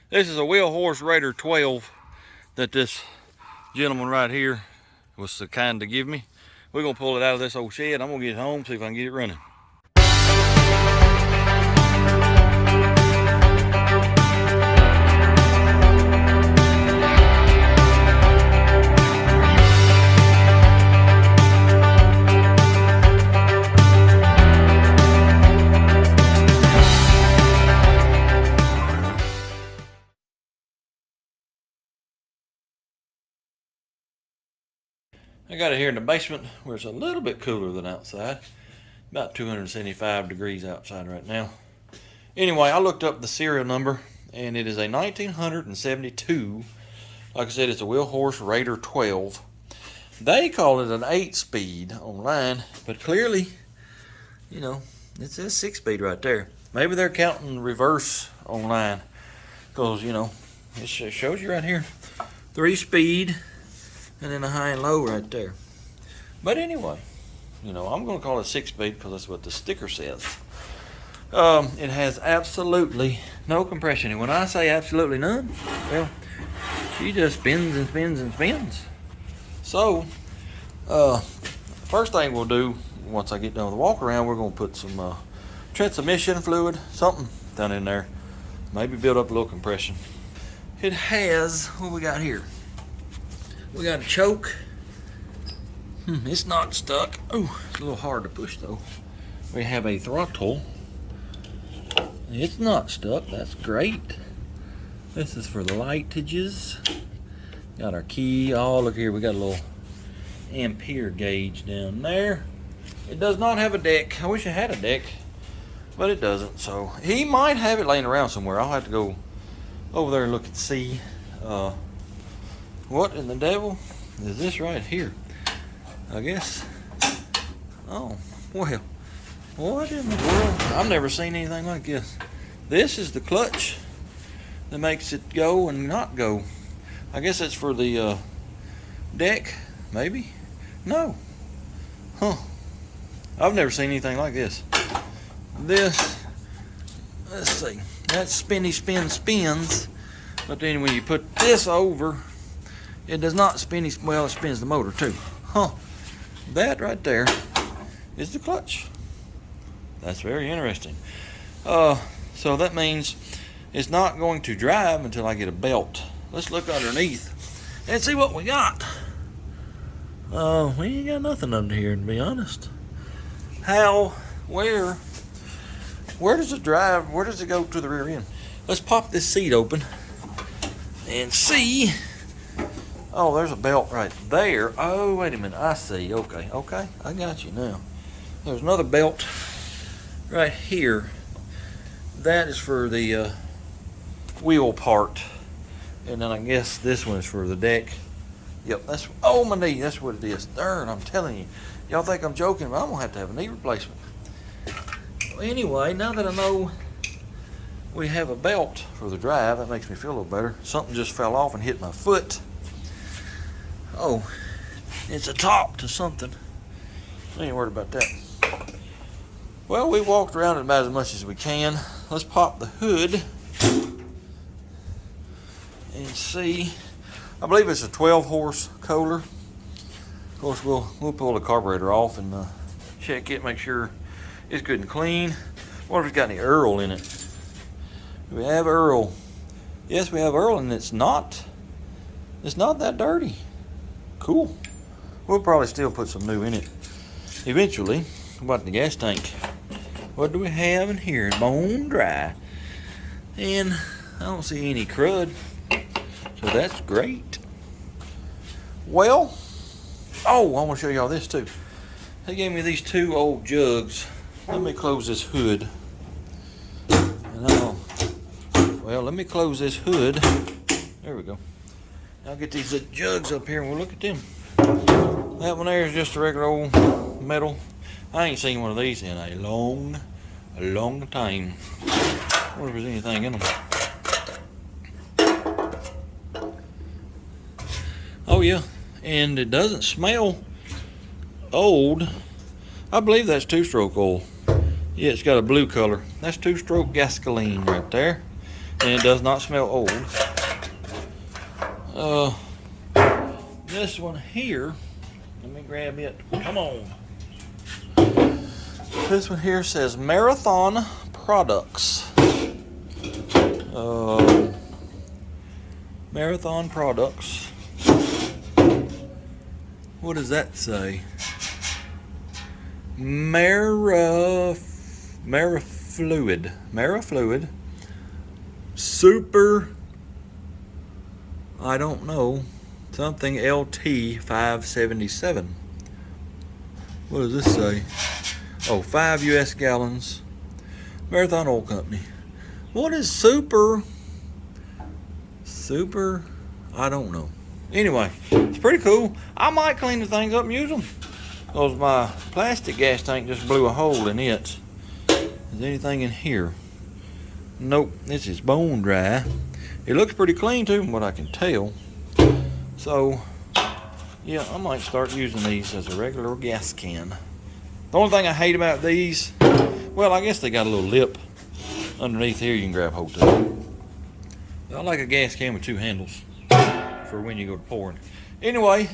This is a Wheel Horse Raider 12 that this gentleman right here was so kind to give me. We're gonna pull it out of this old shed. I'm gonna get it home, see if I can get it running. I got it here in the basement where it's a little bit cooler than outside. About 275 degrees outside right now. Anyway, I looked up the serial number and it is a 1972. Like I said, it's a Wheel Horse Raider 12. They call it an 8-speed online, but clearly, you know, it says 6-speed right there. Maybe they're counting reverse online because, you know, it shows you right here 3-speed. And then a high and low right there. But anyway, you know, I'm going to call it 6-speed because that's what the sticker says. It has absolutely no compression. And when I say absolutely none, well, she just spins and spins and spins. So, first thing we'll do, once I get done with the walk around, we're going to put some transmission fluid, something down in there. Maybe build up a little compression. It has, what we got here? We got a choke. It's not stuck. Oh, it's a little hard to push though. We have a throttle. It's not stuck. That's great. This is for the lightages. Got our key. Oh, look here. We got a little ampere gauge down there. It does not have a deck. I wish it had a deck, but it doesn't. So he might have it laying around somewhere. I'll have to go over there and look and see. What in the devil is this right here? I guess. Oh, well. What in the world? I've never seen anything like this. This is the clutch that makes it go and not go. I guess it's for the deck, maybe? No. Huh. I've never seen anything like this. This, let's see. That spins. But then when you put this over, it does not spin, well, it spins the motor too. Huh. That right there is the clutch. That's very interesting. So that means it's not going to drive until I get a belt. Let's look underneath and see what we got. We ain't got nothing under here, to be honest. Where does it drive? Where does it go to the rear end? Let's pop this seat open and see. Oh, there's a belt right there. Oh, wait a minute. I see. Okay. I got you now. There's another belt right here. That is for the wheel part. And then I guess this one is for the deck. Yep, that's, oh, my knee. That's what it is. Darn, I'm telling you. Y'all think I'm joking, but I'm going to have a knee replacement. Well, anyway, now that I know we have a belt for the drive, that makes me feel a little better. Something just fell off and hit my foot. Oh, it's a top to something. I ain't worried about that. Well, we walked around it about as much as we can. Let's pop the hood and see. I believe it's a 12-horse Kohler. Of course, we'll pull the carburetor off and check it, make sure it's good and clean. What if it's got any Earl in it? Do we have Earl? Yes, we have Earl, and it's not that dirty. Cool. We'll probably still put some new in it eventually. What about the gas tank? What do we have in here? Bone dry. And I don't see any crud. So that's great. Well, oh, I want to show y'all this too. They gave me these two old jugs. Let me close this hood. Well, let me close this hood. There we go. I'll get these jugs up here and we'll look at them. That one there is just a regular old metal. I ain't seen one of these in a long time. I wonder if there's anything in them. Oh yeah, and it doesn't smell old. I believe that's 2-stroke oil. Yeah, it's got a blue color. That's 2-stroke gasoline right there. And it does not smell old. This one here, let me grab it. Come on. This one here says Marathon Products. Marathon Products. What does that say? Marafluid. Super, I don't know, something LT 577. What does this say? Oh, 5 US gallons. Marathon Oil Company. What is super? Super, I don't know. Anyway, it's pretty cool. I might clean the things up and use them. Because my plastic gas tank just blew a hole in it. Is there anything in here? Nope, this is bone dry. It looks pretty clean too, from what I can tell. So, yeah, I might start using these as a regular gas can. The only thing I hate about these, well, I guess they got a little lip underneath here you can grab hold of. I like a gas can with 2 handles for when you go to pouring. Anyway,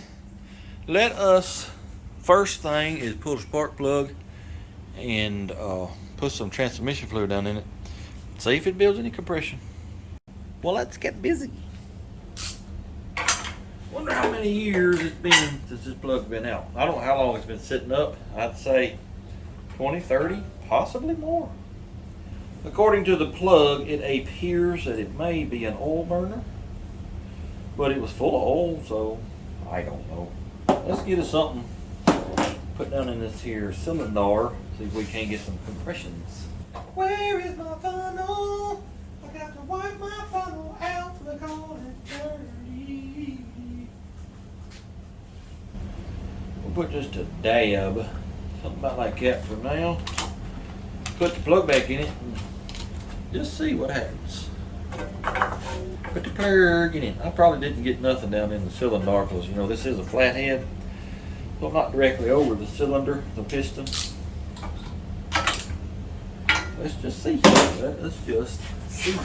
let us, first thing is pull the spark plug and put some transmission fluid down in it. See if it builds any compression. Well, let's get busy. Wonder how many years it's been since this plug's been out. I don't know how long it's been sitting up. I'd say 20, 30, possibly more. According to the plug, it appears that it may be an oil burner, but it was full of oil, so I don't know. Let's get us something put down in this here cylinder, see if we can't get some compressions. Where is my funnel? I got to wipe my funnel out because it's dirty. We'll put just a dab, something about like that for now. Put the plug back in it and just see what happens. Put the plug in it. I probably didn't get nothing down in the cylinder because, you know, this is a flathead. So I'm not directly over the cylinder, the piston. Let's just see. Let's just see.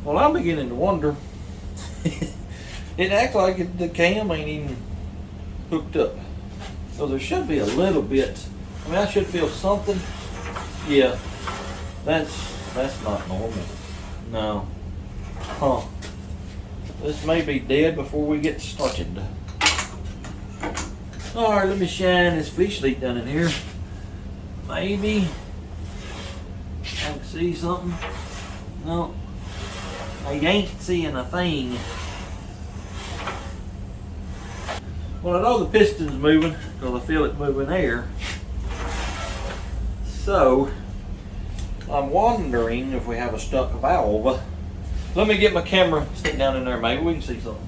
Well, I'm beginning to wonder. It acts like the cam ain't even hooked up. So there should be a little bit. I mean, I should feel something. Yeah, that's not normal. No. Huh. This may be dead before we get started. Alright, let me shine this fish leak down in here. Maybe I can see something. No, I ain't seeing a thing. Well, I know the piston's moving because I feel it moving air. So, I'm wondering if we have a stuck valve. Let me get my camera, stick down in there, maybe we can see something.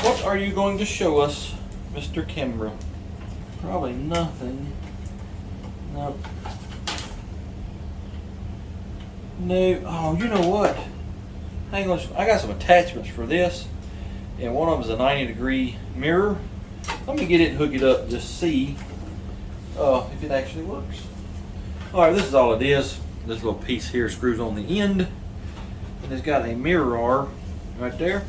What are you going to show us, Mr. Camera? Probably nothing. Nope. No. Oh, you know what? Hang on, I got some attachments for this, and one of them is a 90-degree mirror. Let me get it and hook it up and just see if it actually works. Alright, this is all it is. This little piece here screws on the end, and it's got a mirror right there.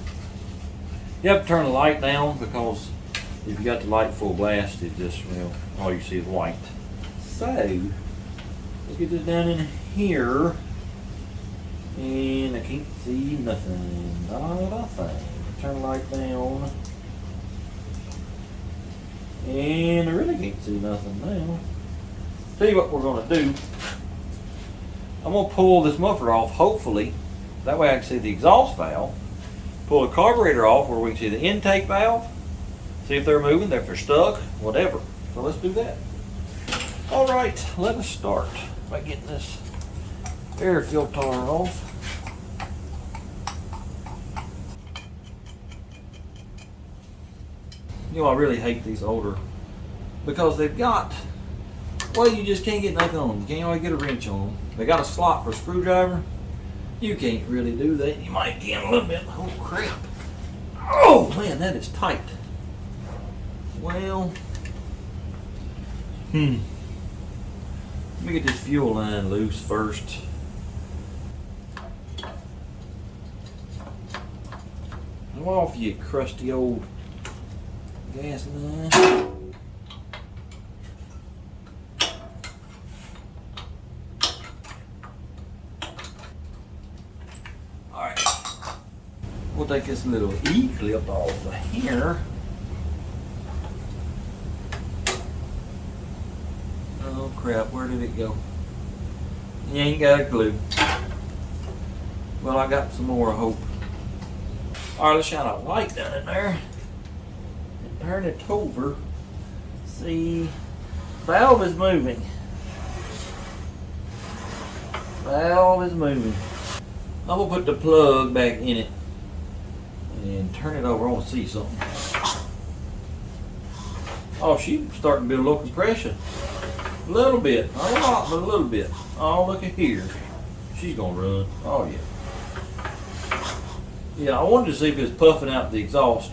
You have to turn the light down because if you got the light full blast, it just, well, all you see is white. So, let's get this down in here, and I can't see nothing, not a thing. Turn the light down, and I really can't see nothing now. Tell you what we're going to do. I'm going to pull this muffler off, hopefully. That way I can see the exhaust valve. Pull the carburetor off where we can see the intake valve. See if they're moving, if they're stuck, whatever. So let's do that. Alright, let us start by getting this air filter off. You know, I really hate these older because they've got, well, you just can't get nothing on them. You can't always get a wrench on them. They got a slot for a screwdriver. You can't really do that. You might get a little bit. Oh, crap. Oh, man, that is tight. Well, Let me get this fuel line loose first. Come off, you crusty old gas line. Alright. We'll take this little E-clip off of here. Oh crap, where did it go? You ain't got a clue. Well, I got some more, I hope. Alright, let's shine a light down in there and turn it over. See, valve is moving. Valve is moving. I'm gonna put the plug back in it and turn it over. I want to see something. Oh, she's starting to build a little compression. A little bit, not a lot, but a little bit. Oh, look at here. She's gonna run. Oh yeah. Yeah, I wanted to see if it was puffing out the exhaust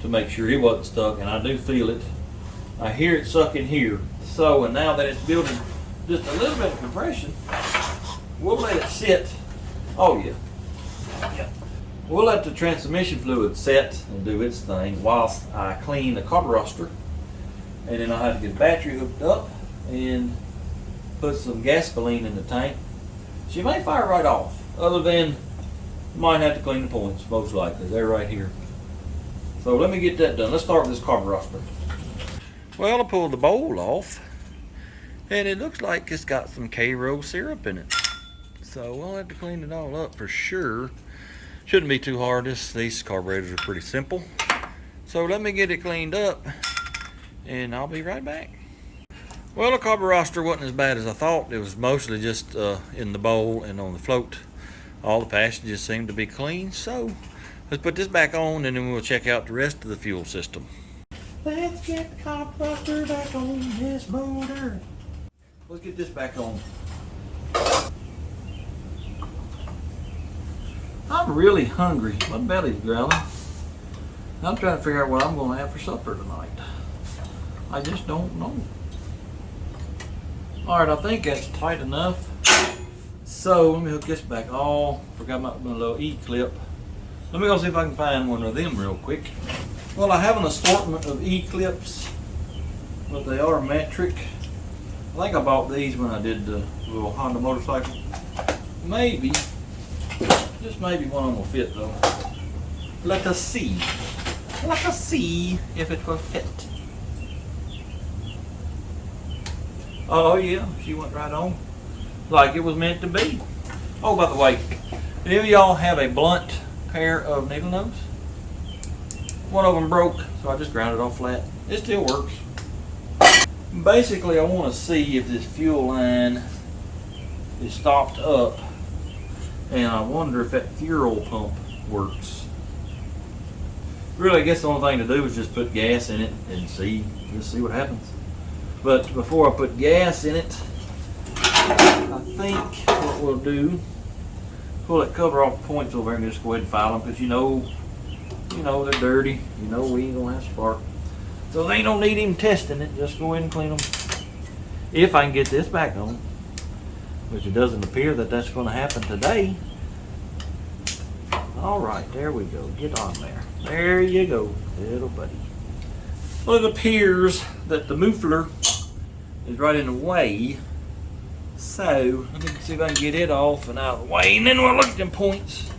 to make sure it wasn't stuck, and I do feel it. I hear it sucking here. So, and now that it's building just a little bit of compression, we'll let it sit. Oh yeah. Yeah. We'll let the transmission fluid set and do its thing whilst I clean the carburetor, and then I'll have to get the battery hooked up and put some gasoline in the tank. She may fire right off, other than might have to clean the points, most likely. They're right here. So let me get that done. Let's start with this carburetor. Well, I pulled the bowl off, and it looks like it's got some K-Row syrup in it. So we'll have to clean it all up for sure. Shouldn't be too hard. These carburetors are pretty simple. So let me get it cleaned up, and I'll be right back. Well, the carburetor wasn't as bad as I thought. It was mostly just in the bowl and on the float. All the passages seem to be clean, so let's put this back on and then we'll check out the rest of the fuel system. Let's get the carburetor back on this motor. Let's get this back on. I'm really hungry. My belly's growling. I'm trying to figure out what I'm going to have for supper tonight. I just don't know. Alright, I think that's tight enough. So let me hook this back. Oh, forgot my little E-clip. Let me go see if I can find one of them real quick. Well, I have an assortment of E-clips, but they are metric. I think I bought these when I did the little Honda motorcycle. Maybe, just maybe one of them will fit though. Let us see. Let us see if it will fit. Oh yeah, she went right on. Like it was meant to be. Oh, by the way, any of y'all have a blunt pair of needle nose? One of them broke, so I just ground it off flat. It still works. Basically, I want to see if this fuel line is stopped up, and I wonder if that fuel pump works. Really, I guess the only thing to do is just put gas in it and just see what happens. But before I put gas in it, I think what we'll do, pull that cover off the points over and just go ahead and file them, because you know they're dirty. You know we ain't gonna have spark. So they ain't no need even testing it. Just go ahead and clean them. If I can get this back on, which it doesn't appear that that's going to happen today. All right, there we go. Get on there. There you go, little buddy. Well, it appears that the muffler is right in the way. So let me see if I can get it off and out of the way, and then we'll look at them points.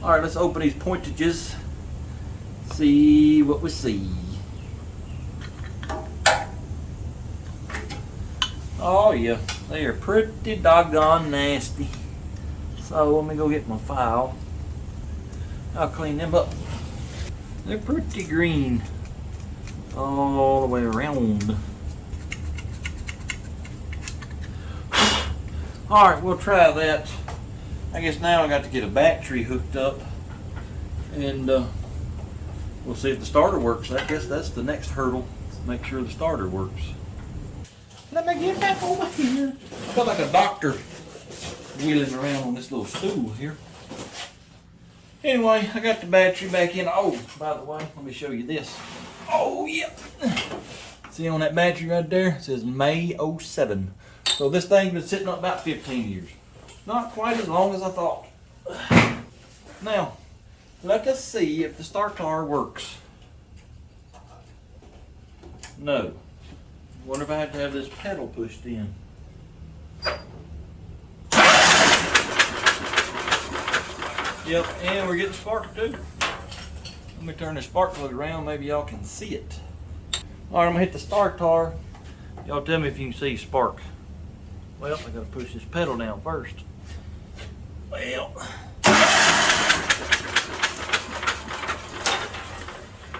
All right, let's open these pointages. See what we see. Oh yeah, they are pretty doggone nasty. So let me go get my file. I'll clean them up. They're pretty green all the way around. All right, we'll try that. I guess now I got to get a battery hooked up, and we'll see if the starter works. I guess that's the next hurdle, make sure the starter works. Let me get back over here. I feel like a doctor wheeling around on this little stool here. Anyway, I got the battery back in. Oh, by the way, let me show you this. Oh, yeah. See on that battery right there? It says MOW 07. So this thing's been sitting up about 15 years. Not quite as long as I thought. Now, let us see if the starter works. No. Wonder if I have to have this pedal pushed in. Yep, and we're getting spark too. Let me turn the spark plug around, maybe y'all can see it. Alright, I'm gonna hit the starter. Y'all tell me if you can see spark. Well, I gotta push this pedal down first. Well,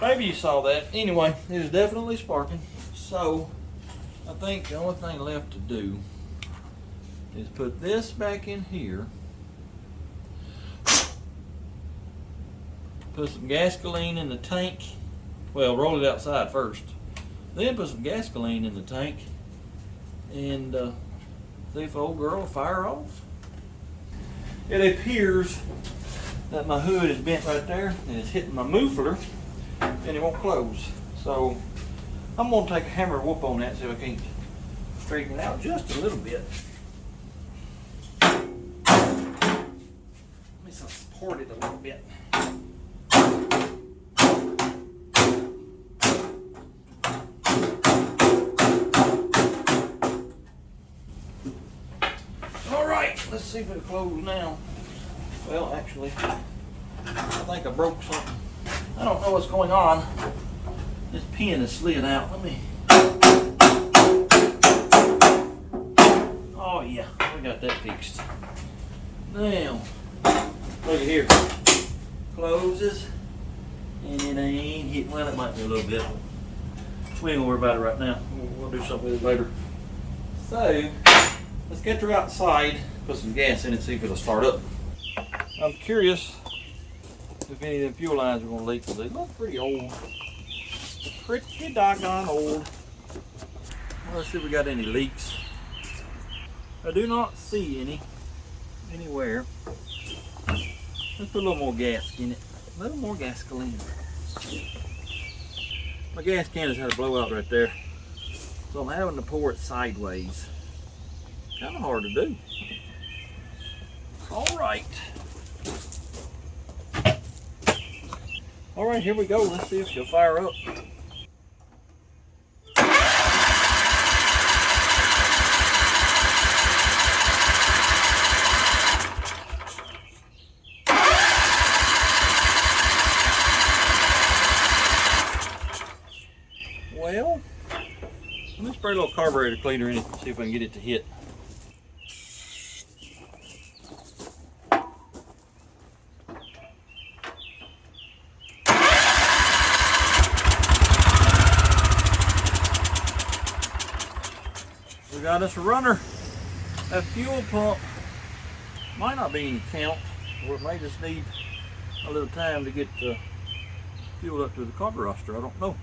maybe you saw that. Anyway, it is definitely sparking. So, I think the only thing left to do is put this back in here. Put some gasoline in the tank. Well, roll it outside first. Then put some gasoline in the tank and see if old girl will fire off. It appears that my hood is bent right there and it's hitting my muffler and it won't close. So I'm gonna take a hammer and whoop on that so I can't straighten it out just a little bit. Let me support it a little bit. Let's see if it'll close now. Well, actually, I think I broke something. I don't know what's going on. This pin is slid out. Let me. Oh yeah, we got that fixed. Now, look at here. Closes, and it ain't hitting. Well, it might be a little bit. We ain't gonna worry about it right now. We'll do something with it later. So, let's get her outside. Put some gas in it, see if it'll start up. I'm curious if any of the fuel lines are going to leak, because they look pretty old. Pretty doggone old. Well, let's see if we got any leaks. I do not see any anywhere. Let's put a little more gas in it. A little more gasoline. My gas can has had a blowout right there, so I'm having to pour it sideways. Kind of hard to do. All right. All right, here we go. Let's see if she'll fire up. Well, let me spray a little carburetor cleaner in it and see if I can get it to hit. We got us a runner. That fuel pump might not be any count, or it may just need a little time to get the fuel up to the carburetor. I don't know.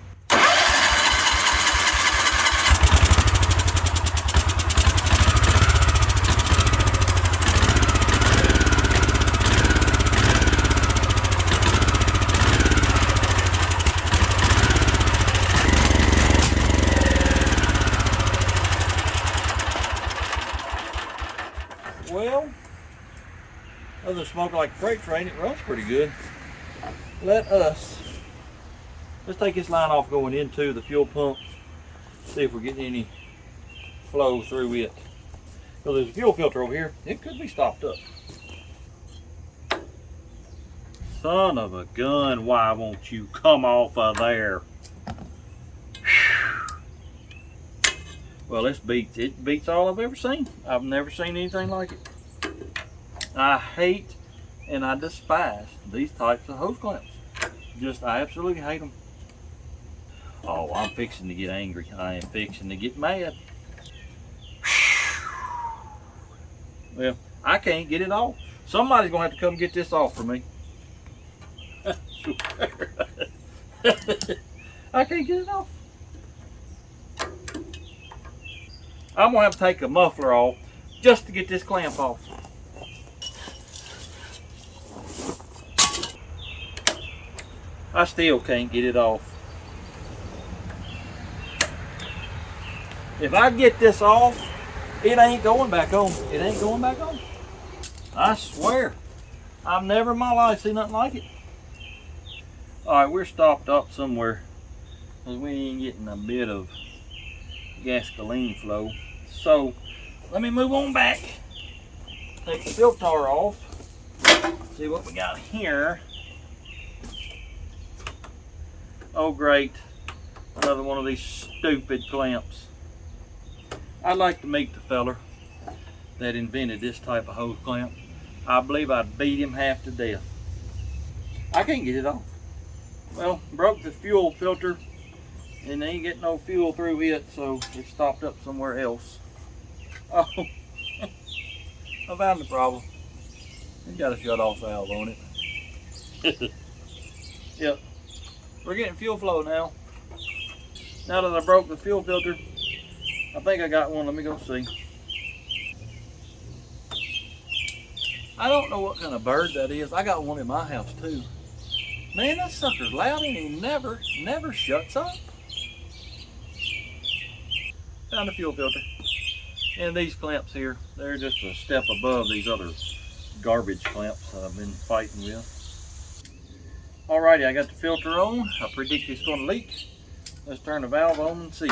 Well, other than smoking like a freight train, it runs pretty good. Let's take this line off going into the fuel pump, see if we're getting any flow through it. So there's a fuel filter over here. It could be stopped up. Son of a gun, why won't you come off of there? Well, it beats all I've ever seen. I've never seen anything like it. I hate and I despise these types of hose clamps. I absolutely hate them. Oh, I'm fixing to get angry. I am fixing to get mad. Well, I can't get it off. Somebody's gonna have to come get this off for me. I can't get it off. I'm gonna have to take a muffler off just to get this clamp off. I still can't get it off. If I get this off, it ain't going back on. It ain't going back on. I swear. I've never in my life seen nothing like it. Alright, we're stopped up somewhere because we ain't getting a bit of gasoline flow. So, let me move on back. Take the filter off. See what we got here. Oh great, another one of these stupid clamps. I'd like to meet the feller that invented this type of hose clamp. I believe I'd beat him half to death. I can't get it off. Well, broke the fuel filter and they ain't getting no fuel through it, so it stopped up somewhere else. Oh, I found the problem. It's got a shut off valve on it. Yep. We're getting fuel flow now. Now that I broke the fuel filter, I think I got one. Let me go see. I don't know what kind of bird that is. I got one in my house too. Man, that sucker's loud and he never shuts up. Found a fuel filter. And these clamps here, they're just a step above these other garbage clamps that I've been fighting with. Alrighty, I got the filter on. I predict it's going to leak. Let's turn the valve on and see.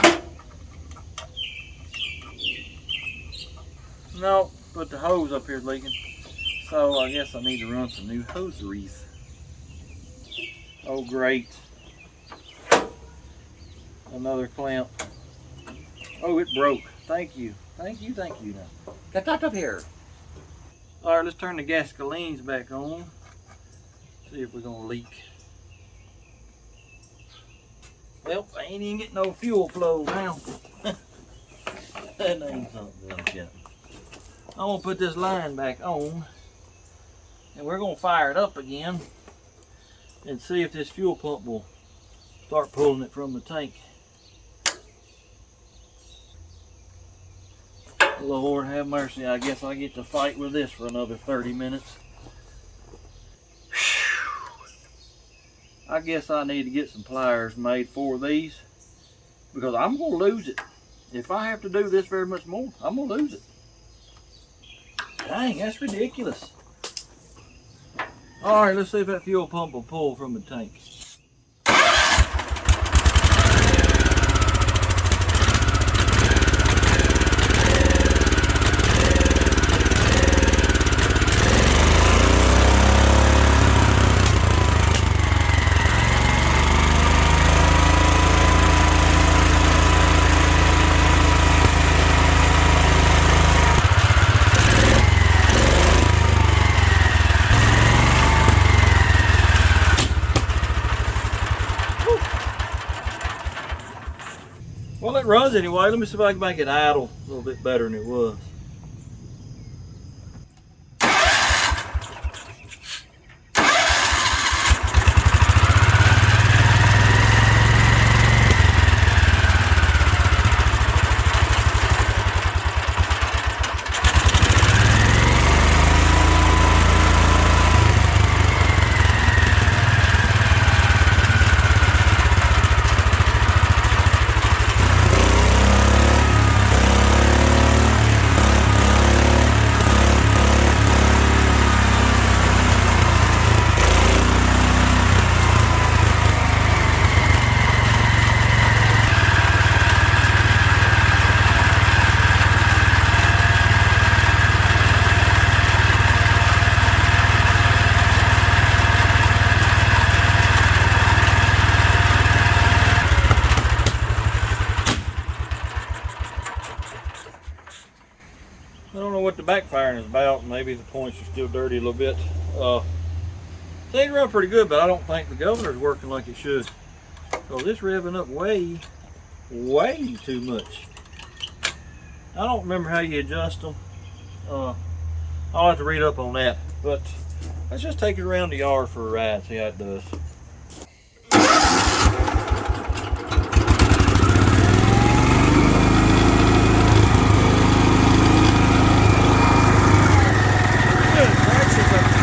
No, but the hose up here is leaking. So I guess I need to run some new hosieries. Oh great. Another clamp. Oh, it broke. Thank you. Thank you now. Get that up here. Alright, let's turn the gasolines back on. See if we're gonna leak. Well, I ain't even getting no fuel flow now. That ain't something else yet. I'm gonna put this line back on and we're gonna fire it up again and see if this fuel pump will start pulling it from the tank. Lord have mercy, I guess I get to fight with this for another 30 minutes. I guess I need to get some pliers made for these because I'm going to lose it. If I have to do this very much more, I'm going to lose it. Dang, that's ridiculous. Alright, let's see if that fuel pump will pull from the tank. Well, it runs anyway. Let me see if I can make it idle a little bit better than it was. I don't know what the backfiring is about. Maybe the points are still dirty a little bit. Things run pretty good, but I don't think the governor's working like it should. So this revving up way too much. I don't remember how you adjust them. I'll have to read up on that. But let's just take it around the yard for a ride, see how it does.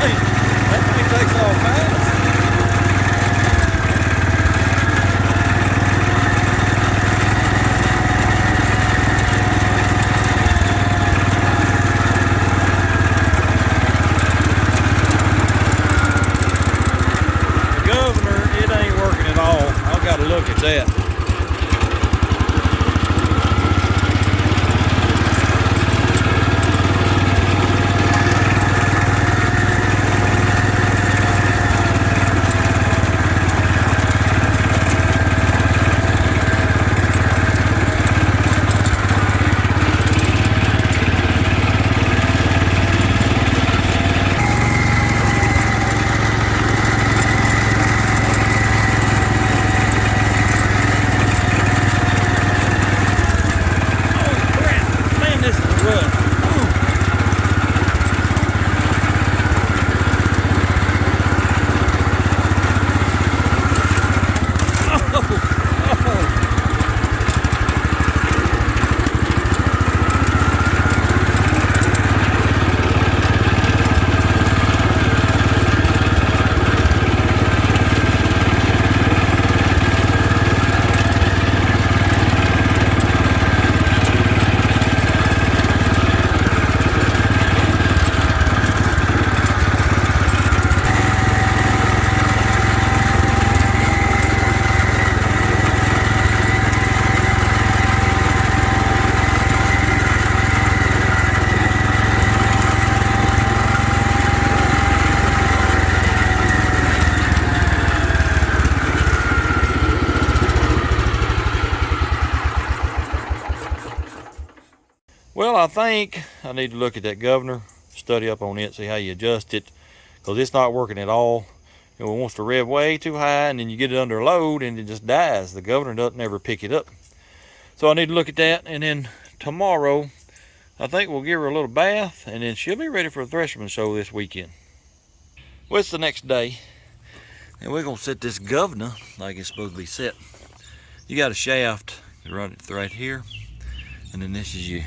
That thing takes off fast. Well, I think I need to look at that governor, study up on it, see how you adjust it, because it's not working at all. It wants to rev way too high, and then you get it under load, and it just dies. The governor doesn't ever pick it up. So I need to look at that, and then tomorrow, I think we'll give her a little bath, and then she'll be ready for a Thresherman show this weekend. Well, it's the next day, and we're going to set this governor like it's supposed to be set. You got a shaft right here, and then this is your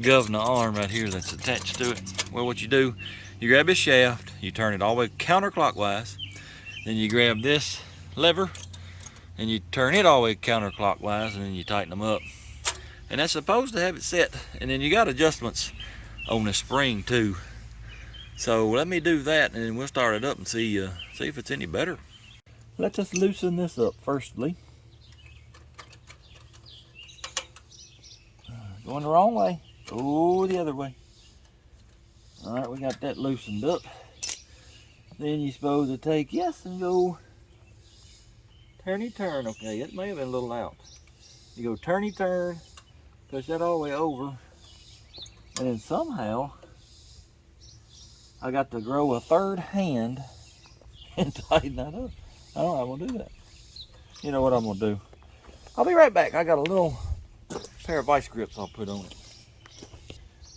governor arm right here that's attached to it. Well, what you do, you grab this shaft, you turn it all the way counterclockwise, then you grab this lever and you turn it all the way counterclockwise, and then you tighten them up, and that's supposed to have it set. And then you got adjustments on the spring too, so let me do that and then we'll start it up and see if it's any better. Let's just loosen this up firstly. Going the wrong way. Oh, the other way. All right, we got that loosened up. Then you're supposed to take yes and go turny turn. Okay, it may have been a little out. You go turny turn, push that all the way over, and then somehow I got to grow a third hand and tighten that up. I don't know how I'm gonna do that. You know what I'm gonna do? I'll be right back. I got a little pair of vice grips I'll put on it.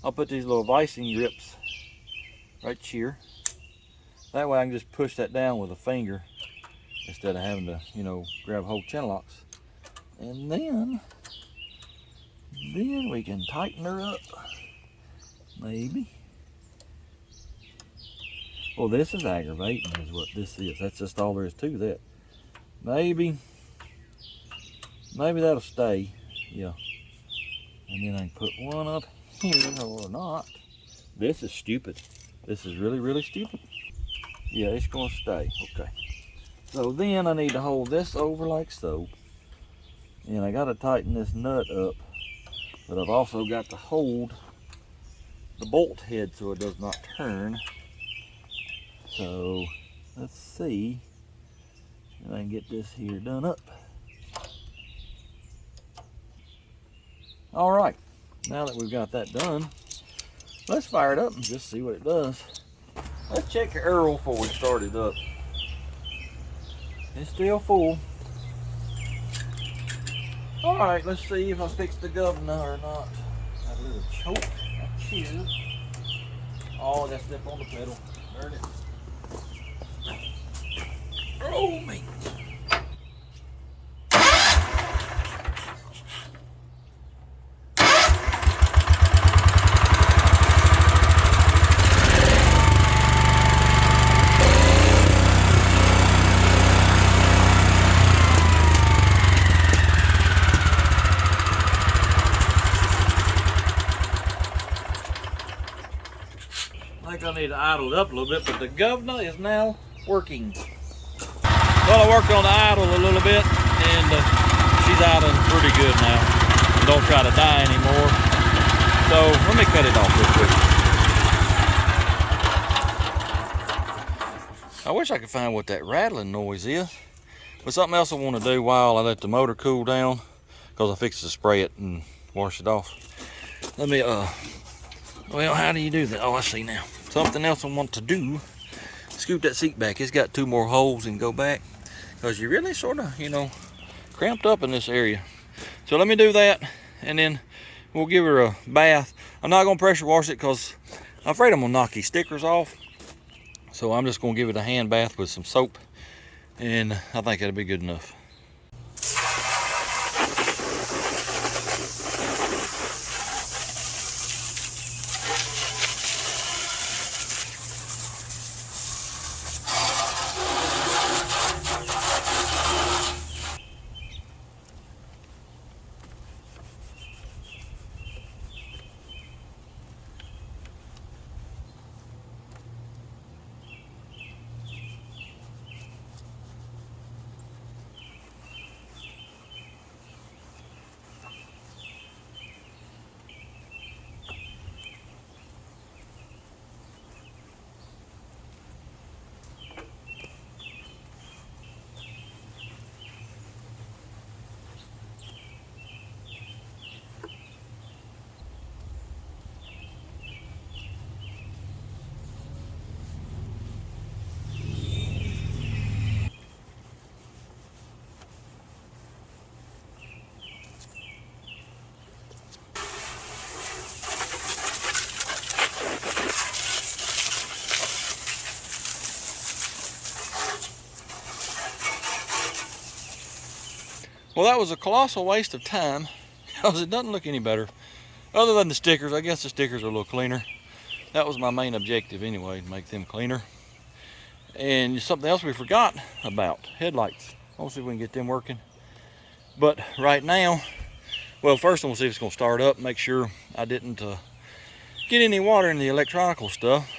I'll put these little vicing grips right here. That way I can just push that down with a finger instead of having to, you know, grab whole channel locks. And then we can tighten her up, maybe. Well, this is aggravating is what this is. That's just all there is to that. Maybe that'll stay, yeah. And then I can put one up here or not. This is stupid. This is really, really stupid. Yeah, it's gonna stay, okay. So then I need to hold this over like so. And I gotta tighten this nut up, but I've also got to hold the bolt head so it does not turn. So let's see if I can get this here done up. All right, now that we've got that done, let's fire it up and just see what it does. Let's check the Earl before we start it up. It's still full. All right, let's see if I fix the governor or not. Got a little choke right here. Oh, I got to step on the pedal. Darn it. Oh, me. I think I need to idle it up a little bit, but the governor is now working. Well, I worked on the idle a little bit, and she's idling pretty good now. Don't try to die anymore. So let me cut it off real quick. I wish I could find what that rattling noise is. But something else I want to do while I let the motor cool down, because I fixed to spray it and wash it off. Let me, well, how do you do that? Oh, I see now. Something else I want to do, scoot that seat back. It's got 2 more holes and go back, because you really sort of, you know, cramped up in this area. So let me do that, and then we'll give her a bath. I'm not going to pressure wash it because I'm afraid I'm going to knock these stickers off. So I'm just going to give it a hand bath with some soap, and I think that'll be good enough. Well, that was a colossal waste of time because it doesn't look any better. Other than the stickers, I guess the stickers are a little cleaner. That was my main objective anyway, to make them cleaner. And something else we forgot about, headlights. We'll see if we can get them working. But right now, well, first we'll see if it's gonna start up, make sure I didn't get any water in the electronical stuff.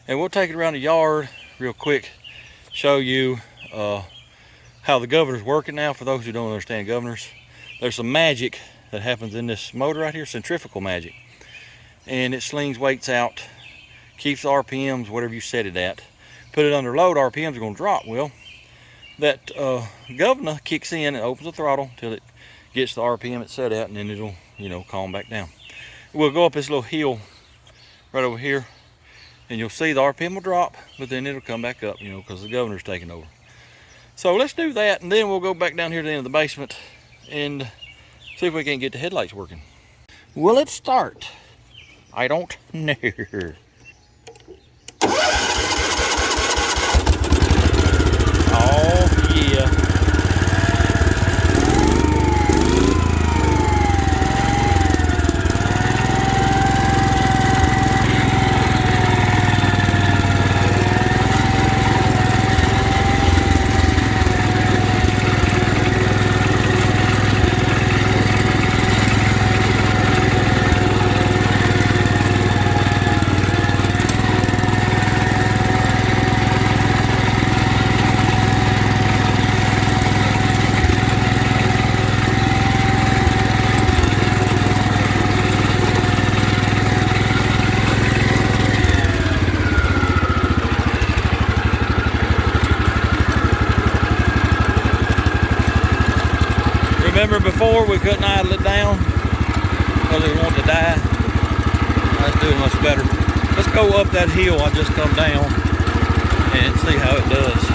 And we'll take it around the yard real quick, show you how the governor's working now. For those who don't understand governors, there's some magic that happens in this motor right here, centrifugal magic. And it slings weights out, keeps the RPMs whatever you set it at. Put it under load, RPMs are gonna drop. Well, that governor kicks in and opens the throttle till it gets the RPM it's set at, and then it'll, you know, calm back down. We'll go up this little hill right over here, and you'll see the RPM will drop, but then it'll come back up, you know, because the governor's taking over. So let's do that, and then we'll go back down here to the end of the basement and see if we can get the headlights working. Will it start? I don't know. Oh yeah. Remember before we couldn't idle it down because it wanted to die? That's doing much better. Let's go up that hill I just come down and see how it does.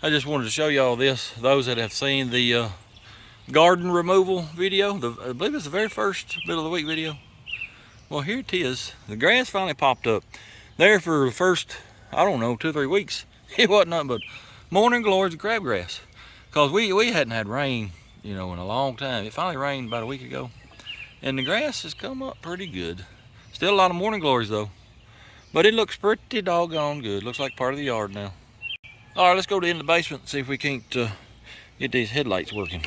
I just wanted to show y'all this. Those that have seen the garden removal video, I believe it's the very first middle of the week video. Well, here it is. The grass finally popped up. There for the first, I don't know, 2 or 3 weeks, it wasn't nothing but morning glories of crabgrass. Because we hadn't had rain, you know, in a long time. It finally rained about a week ago. And the grass has come up pretty good. Still a lot of morning glories though. But it looks pretty doggone good. Looks like part of the yard now. All right, let's go to the end of the basement and see if we can't get these headlights working.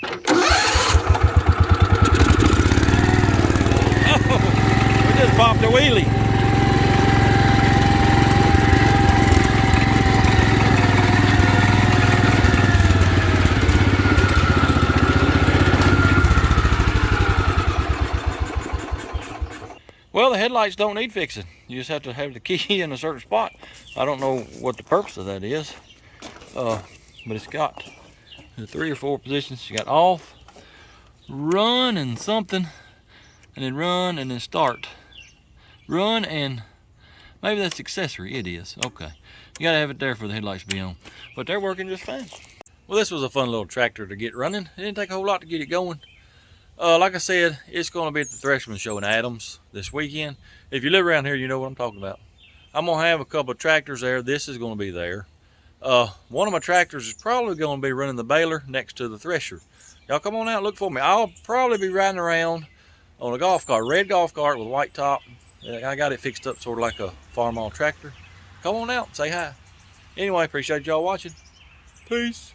Oh, we just popped a wheelie. Well, the headlights don't need fixing. You just have to have the key in a certain spot. I don't know what the purpose of that is, but it's got the 3 or 4 positions. You got off, run and something, and then run and then start. Run and maybe that's accessory. It is. Okay. You gotta have it there for the headlights to be on. But they're working just fine. Well, this was a fun little tractor to get running. It didn't take a whole lot to get it going. Like I said, it's going to be at the Thresherman Show in Adams this weekend. If you live around here, you know what I'm talking about. I'm going to have a couple of tractors there. This is going to be there. One of my tractors is probably going to be running the baler next to the thresher. Y'all come on out and look for me. I'll probably be riding around on a golf cart, red golf cart with a white top. I got it fixed up sort of like a farm-on tractor. Come on out and say hi. Anyway, appreciate y'all watching. Peace.